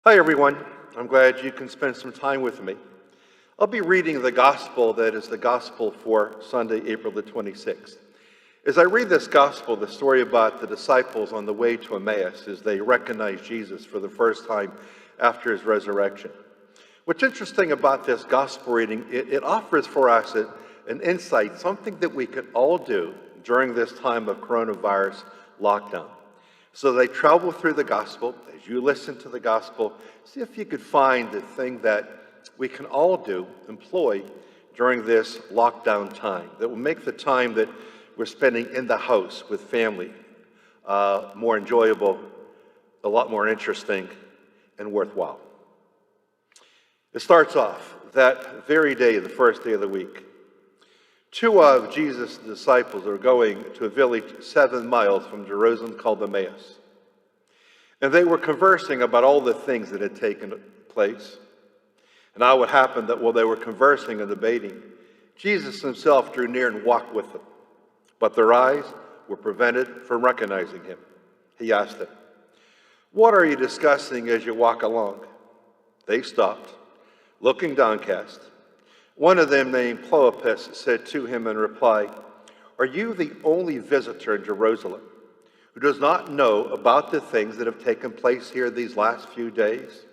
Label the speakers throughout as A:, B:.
A: Hi, everyone. I'm glad you can spend some time with me. I'll be reading the gospel that is the gospel for Sunday, April the 26th. As I read this gospel, the story about the disciples on the way to Emmaus as they recognize Jesus for the first time after his resurrection. What's interesting about this gospel reading, it offers for us an insight, something that we could all do during this time of coronavirus lockdown. So they travel through the gospel. As you listen to the gospel, see if you could find the thing that we can all do, employ during this lockdown time that will make the time that we're spending in the house with family more enjoyable, a lot more interesting, and worthwhile. It starts off that very day, the first day of the week. Two of Jesus' disciples are going to a village 7 miles from Jerusalem called Emmaus. And they were conversing about all the things that had taken place. And now what happened that while they were conversing and debating, Jesus himself drew near and walked with them. But their eyes were prevented from recognizing him. He asked them, "What are you discussing as you walk along?" They stopped, looking downcast. One of them, named Cleopas, said to him in reply, "Are you the only visitor in Jerusalem who does not know about the things that have taken place here these last few days?"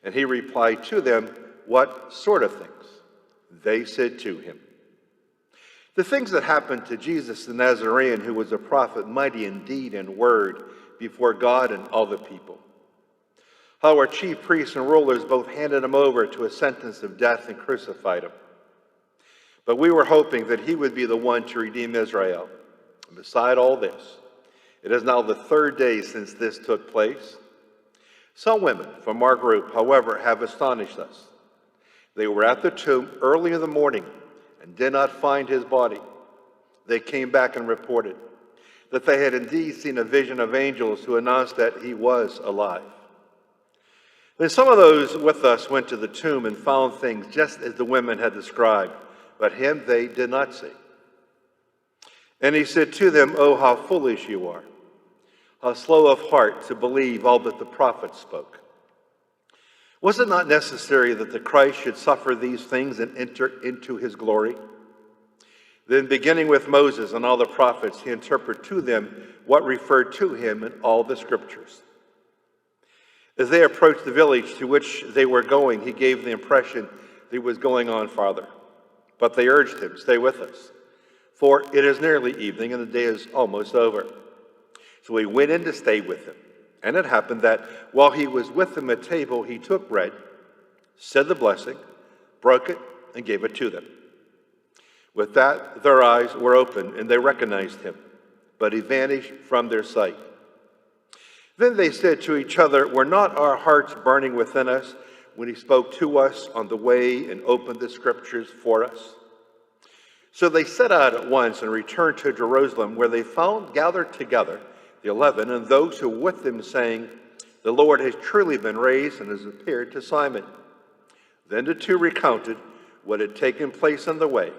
A: And he replied to them, "What sort of things?" They said to him, "The things that happened to Jesus the Nazarene, who was a prophet, mighty in deed and word before God and all the people. How our chief priests and rulers both handed him over to a sentence of death and crucified him. But we were hoping that he would be the one to redeem Israel. And beside all this, it is now the 3rd day since this took place. Some women from our group, however, have astonished us. They were at the tomb early in the morning and did not find his body. They came back and reported that they had indeed seen a vision of angels who announced that he was alive. Then some of those with us went to the tomb and found things just as the women had described, but him they did not see. And he said to them, 'Oh, how foolish you are, how slow of heart to believe all that the prophets spoke. Was it not necessary that the Christ should suffer these things and enter into his glory?' Then beginning with Moses and all the prophets, he interpreted to them what referred to him in all the scriptures. As they approached the village to which they were going, he gave the impression that he was going on farther. But they urged him, 'Stay with us, for it is nearly evening and the day is almost over.' So he went in to stay with them. And it happened that while he was with them at table, he took bread, said the blessing, broke it, and gave it to them. With that, their eyes were opened, and they recognized him, but he vanished from their sight. Then they said to each other, 'Were not our hearts burning within us when he spoke to us on the way and opened the scriptures for us?' So they set out at once and returned to Jerusalem, where they found gathered together the 11 and those who were with them, saying, 'The Lord has truly been raised and has appeared to Simon.' Then the two recounted what had taken place on the way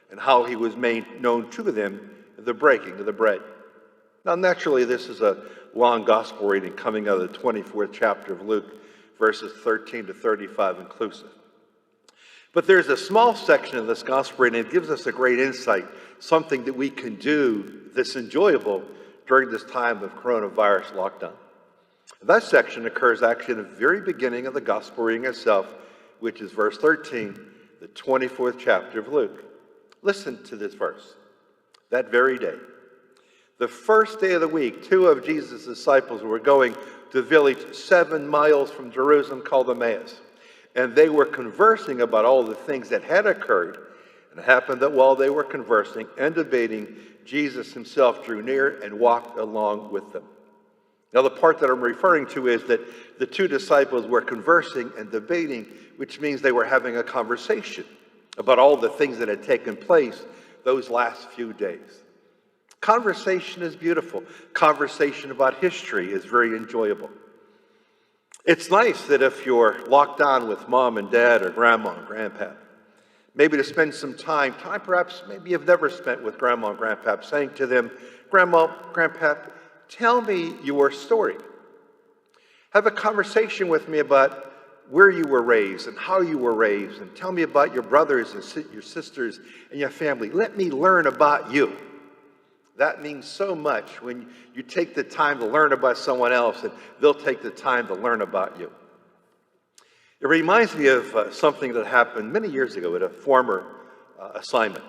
A: and how he was made known to them in the breaking of the bread." Now, naturally, this is a long gospel reading coming out of the 24th chapter of Luke, verses 13 to 35 inclusive. But there's a small section of this gospel reading that gives us a great insight, something that we can do that's enjoyable during this time of coronavirus lockdown. That section occurs actually in the very beginning of the gospel reading itself, which is verse 13, the 24th chapter of Luke. Listen to this verse. That very day, the first day of the week, 2 of Jesus' disciples were going to a village 7 miles from Jerusalem called Emmaus. And they were conversing about all the things that had occurred. And it happened that while they were conversing and debating, Jesus himself drew near and walked along with them. Now, the part that I'm referring to is that the 2 disciples were conversing and debating, which means they were having a conversation about all the things that had taken place those last few days. Conversation is beautiful. Conversation about history is very enjoyable. It's nice that if you're locked down with mom and dad or grandma and grandpa, maybe to spend some time perhaps maybe you've never spent with grandma and grandpa, saying to them, "Grandma, grandpa, tell me your story. Have a conversation with me about where you were raised and how you were raised, and tell me about your brothers and your sisters and your family. Let me learn about you. That means so much when you take the time to learn about someone else and they'll take the time to learn about you. It reminds me of something that happened many years ago at a former assignment.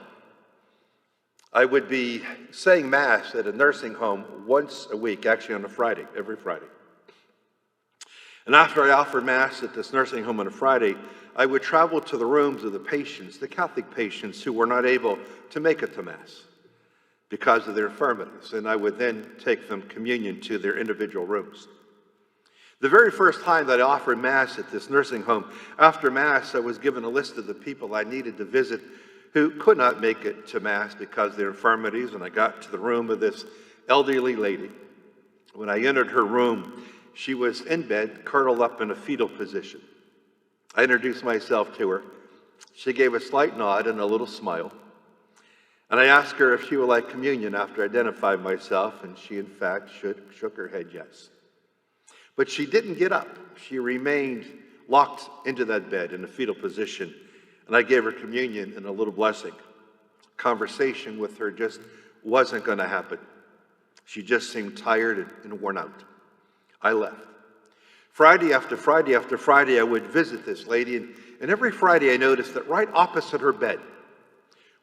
A: I would be saying Mass at a nursing home once a week, actually on a Friday, every Friday. And after I offered Mass at this nursing home on a Friday, I would travel to the rooms of the patients, the Catholic patients who were not able to make it to Mass because of their infirmities. And I would then take them communion to their individual rooms. The very first time that I offered Mass at this nursing home, after Mass, I was given a list of the people I needed to visit who could not make it to Mass because of their infirmities. And I got to the room of this elderly lady. When I entered her room, she was in bed, curled up in a fetal position. I introduced myself to her. She gave a slight nod and a little smile. And I asked her if she would like communion after I identified myself, and she, in fact, shook her head yes. But she didn't get up. She remained locked into that bed in a fetal position, and I gave her communion and a little blessing. Conversation with her just wasn't going to happen. She just seemed tired and worn out. I left. Friday after Friday after Friday, I would visit this lady, and every Friday I noticed that right opposite her bed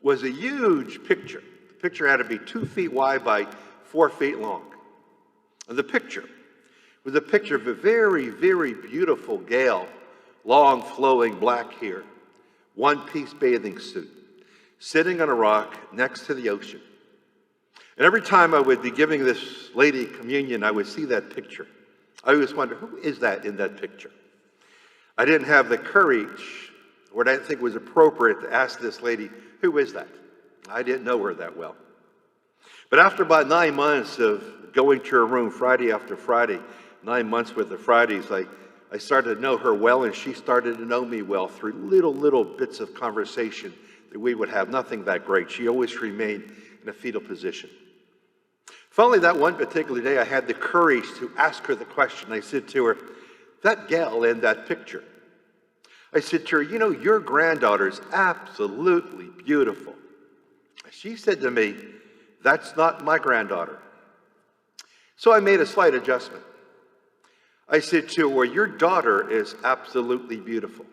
A: was a huge picture. The picture had to be 2 feet wide by 4 feet long. And the picture was a picture of a very, very beautiful gal, long flowing black hair, one-piece bathing suit, sitting on a rock next to the ocean. And every time I would be giving this lady communion, I would see that picture. I always wondered, who is that in that picture? I didn't have the courage, or I didn't think it was appropriate to ask this lady, who is that? I didn't know her that well. But after about 9 months of going to her room Friday after Friday, 9 months worth of Fridays, I started to know her well, and she started to know me well through little bits of conversation that we would have, nothing that great. She always remained in a fetal position. Finally, that one particular day, I had the courage to ask her the question. I said to her, that gal in that picture, I said to her, you know, your granddaughter's absolutely beautiful. She said to me, that's not my granddaughter. So I made a slight adjustment. I said to her, well, your daughter is absolutely beautiful.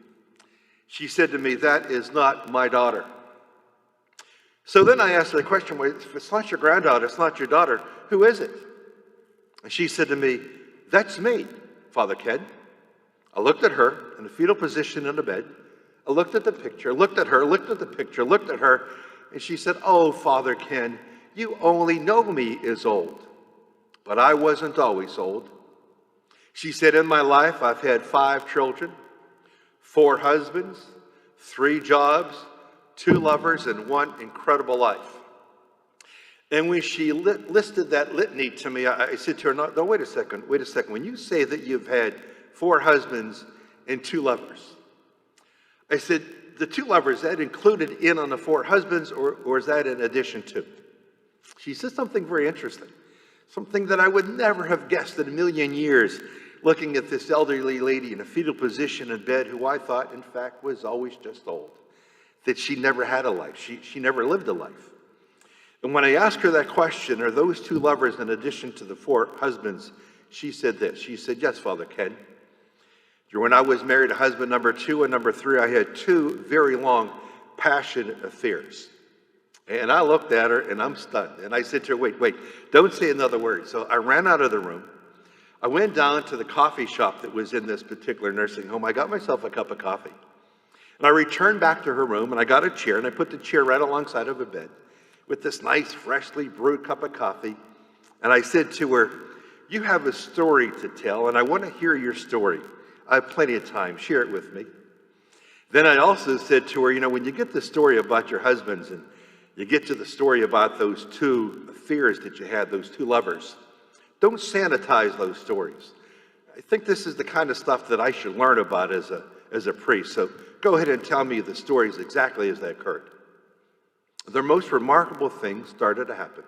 A: She said to me, that is not my daughter. So then I asked her the question, well, if it's not your granddaughter, it's not your daughter, who is it? And she said to me, that's me, Father Ken. I looked at her in a fetal position in the bed. I looked at the picture, looked at her, looked at the picture, looked at her, and she said, oh, Father Ken, you only know me as old. But I wasn't always old. She said, in my life, I've had 5 children, 4 husbands, 3 jobs, 2 lovers, and 1 incredible life. And when she listed that litany to me, I said to her, no, wait a second. When you say that you've had 4 husbands and 2 lovers, I said, the 2 lovers, that included in on the 4 husbands, or is that in addition to? She said something very interesting, something that I would never have guessed in a million years, looking at this elderly lady in a fetal position in bed who I thought, in fact, was always just old, that she never had a life. She never lived a life. And when I asked her that question, are those 2 lovers in addition to the 4 husbands, she said this. She said, yes, Father Ken. When I was married to husband number 2 and number 3, I had 2 very long, passionate affairs. And I looked at her, and I'm stunned. And I said to her, wait, don't say another word. So I ran out of the room. I went down to the coffee shop that was in this particular nursing home. I got myself a cup of coffee. And I returned back to her room, and I got a chair, and I put the chair right alongside of a bed with this nice, freshly brewed cup of coffee. And I said to her, you have a story to tell, and I want to hear your story. I have plenty of time. Share it with me. Then I also said to her, you know, when you get the story about your husbands and you get to the story about those 2 affairs that you had, those 2 lovers, don't sanitize those stories. I think this is the kind of stuff that I should learn about as a priest. So go ahead and tell me the stories exactly as they occurred. The most remarkable thing started to happen.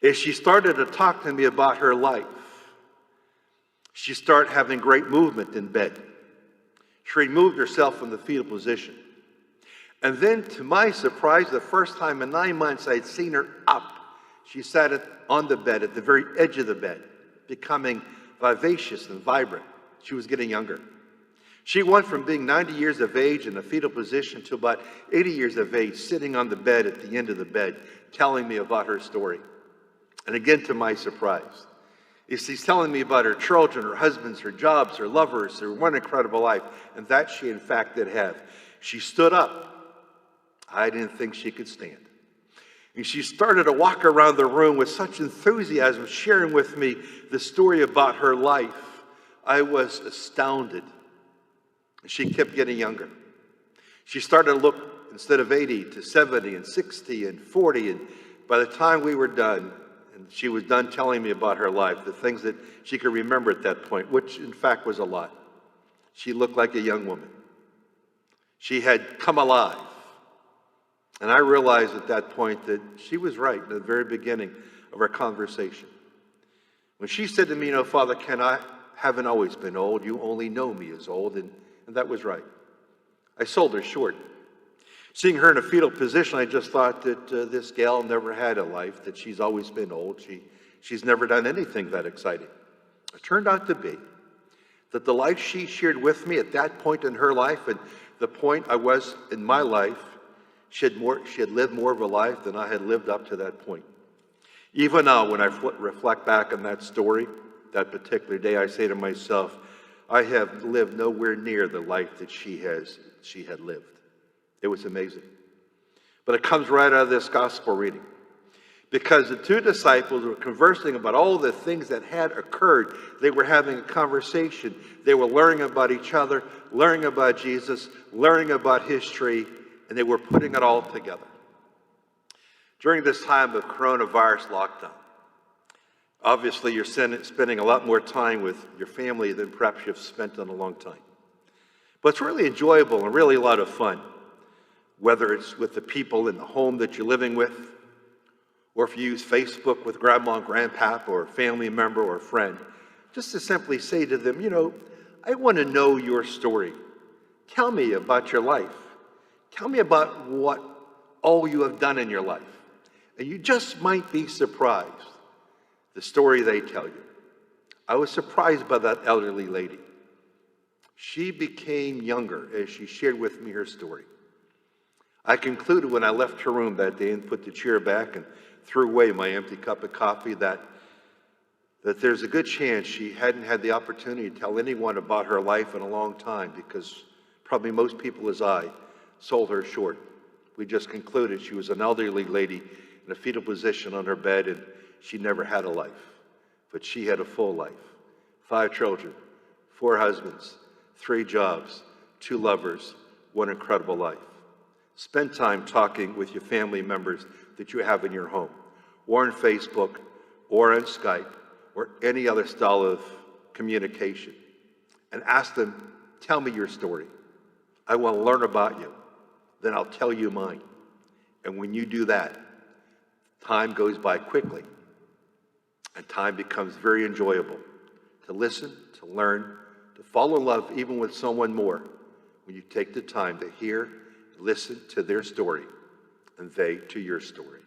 A: As she started to talk to me about her life, She started having great movement in bed. She removed herself from the fetal position. And then, to my surprise, the first time in 9 months I'd seen her up, she sat on the bed, at the very edge of the bed, becoming vivacious and vibrant. She was getting younger. She went from being 90 years of age in a fetal position to about 80 years of age, sitting on the bed at the end of the bed, telling me about her story. And again, to my surprise, she's telling me about her children, her husbands, her jobs, her lovers, her one incredible life, and that she in fact did have. She stood up. I didn't think she could stand. And she started to walk around the room with such enthusiasm, sharing with me the story about her life. I was astounded. She kept getting younger. She started to look, instead of 80, to 70 and 60 and 40. And by the time we were done, and she was done telling me about her life, the things that she could remember at that point, which in fact was a lot, she looked like a young woman. She had come alive. And I realized at that point that she was right in the very beginning of our conversation. When she said to me, you know, Father Ken, I haven't always been old. You only know me as old. And that was right. I sold her short. Seeing her in a fetal position, I just thought that this gal never had a life, that she's always been old. She's never done anything that exciting. It turned out to be that the life she shared with me at that point in her life and the point I was in my life, she had lived more of a life than I had lived up to that point. Even now, when I reflect back on that story, that particular day, I say to myself, I have lived nowhere near the life that she had lived. It was amazing. But it comes right out of this gospel reading. Because the two disciples were conversing about all the things that had occurred. They were having a conversation. They were learning about each other, learning about Jesus, learning about history, and they were putting it all together. During this time of coronavirus lockdown, obviously you're spending a lot more time with your family than perhaps you've spent in a long time. But it's really enjoyable and really a lot of fun, whether it's with the people in the home that you're living with, or if you use Facebook with grandma and grandpap or a family member or a friend, just to simply say to them, you know, I want to know your story. Tell me about your life. Tell me about what all you have done in your life. And you just might be surprised, the story they tell you. I was surprised by that elderly lady. She became younger as she shared with me her story. I concluded when I left her room that day and put the chair back and threw away my empty cup of coffee that there's a good chance she hadn't had the opportunity to tell anyone about her life in a long time, because probably most people as I sold her short. We just concluded she was an elderly lady in a fetal position on her bed, and she never had a life. But she had a full life. 5 children, 4 husbands, 3 jobs, 2 lovers, one incredible life. Spend time talking with your family members that you have in your home, or on Facebook, or on Skype, or any other style of communication. And ask them, tell me your story. I want to learn about you. Then I'll tell you mine. And when you do that, time goes by quickly. And time becomes very enjoyable to listen, to learn, to fall in love even with someone more when you take the time to hear, listen to their story, and they to your story.